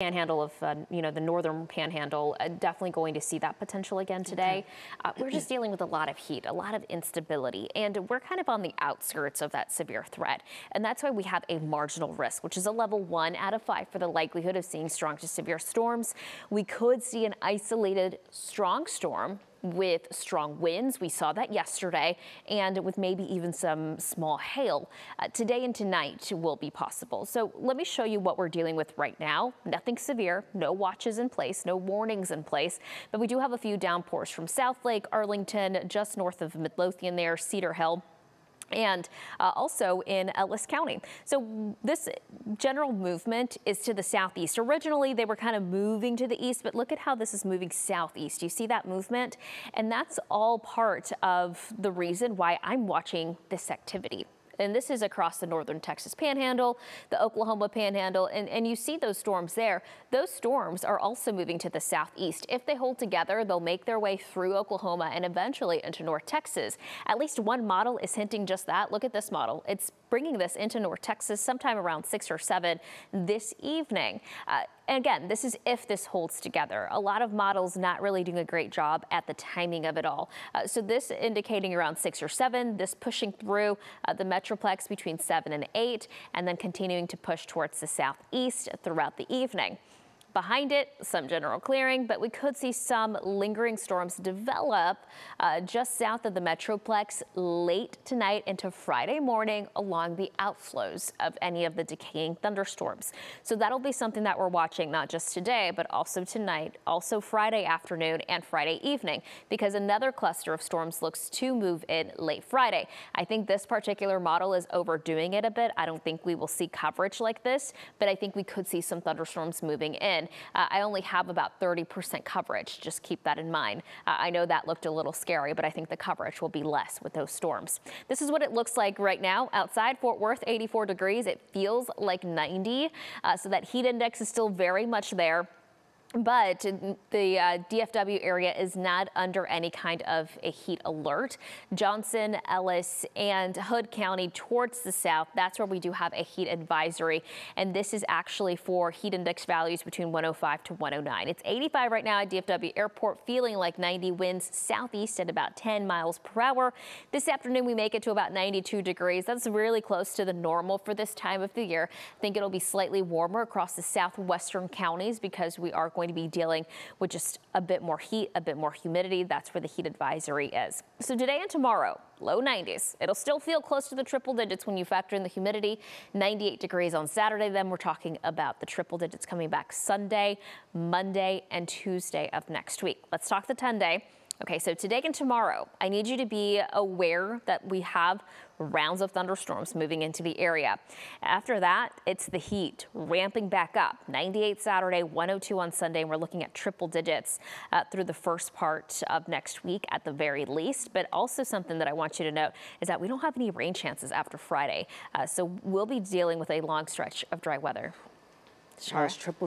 Panhandle of, the northern panhandle, definitely going to see that potential again today. We're just dealing with a lot of heat, a lot of instability, and we're kind of on the outskirts of that severe threat. And that's why we have a marginal risk, which is a level 1 out of 5 for the likelihood of seeing strong to severe storms. We could see an isolated strong storm with strong winds. We saw that yesterday, and with maybe even some small hail. Today and tonight will be possible. So let me show you what we're dealing with right now. Nothing severe, no watches in place, no warnings in place, but we do have a few downpours from South Lake, Arlington, just north of Midlothian there, Cedar Hill, and also in Ellis County. So this general movement is to the southeast. Originally, they were kind of moving to the east, but look at how this is moving southeast. You see that movement? And that's all part of the reason why I'm watching this activity. And this is across the northern Texas panhandle, the Oklahoma panhandle, and you see those storms there. Those storms are also moving to the southeast. If they hold together, they'll make their way through Oklahoma and eventually into North Texas. At least one model is hinting just that. Look at this model. It's bringing this into North Texas sometime around 6 or 7 this evening. And again, this is if this holds together. A lot of models not really doing a great job at the timing of it all. So this indicating around 6 or 7, this pushing through the Metroplex between 7 and 8, and then continuing to push towards the southeast throughout the evening. Behind it, some general clearing, but we could see some lingering storms develop just south of the Metroplex late tonight into Friday morning along the outflows of any of the decaying thunderstorms. So that'll be something that we're watching not just today, but also tonight, also Friday afternoon and Friday evening, because another cluster of storms looks to move in late Friday. I think this particular model is overdoing it a bit. I don't think we will see coverage like this, but I think we could see some thunderstorms moving in. I only have about 30% coverage. Just keep that in mind. I know that looked a little scary, but I think the coverage will be less with those storms. This is what it looks like right now outside Fort Worth, 84 degrees. It feels like 90, so that heat index is still very much there. But the DFW area is not under any kind of a heat alert. Johnson, Ellis, and Hood County towards the south, that's where we do have a heat advisory. And this is actually for heat index values between 105 to 109. It's 85 right now at DFW Airport, feeling like 90, winds southeast at about 10 miles per hour. This afternoon, we make it to about 92 degrees. That's really close to the normal for this time of the year. I think it'll be slightly warmer across the southwestern counties because we are going to be dealing with just a bit more heat, a bit more humidity. That's where the heat advisory is. So today and tomorrow, low 90s. It'll still feel close to the triple digits when you factor in the humidity. 98 degrees on Saturday. Then we're talking about the triple digits coming back Sunday, Monday, and Tuesday of next week. Let's talk the 10-day. Okay, so today and tomorrow, I need you to be aware that we have rounds of thunderstorms moving into the area. After that, it's the heat ramping back up. 98 Saturday, 102 on Sunday, and we're looking at triple digits through the first part of next week at the very least. But also something that I want you to note is that we don't have any rain chances after Friday. So we'll be dealing with a long stretch of dry weather. As far as triple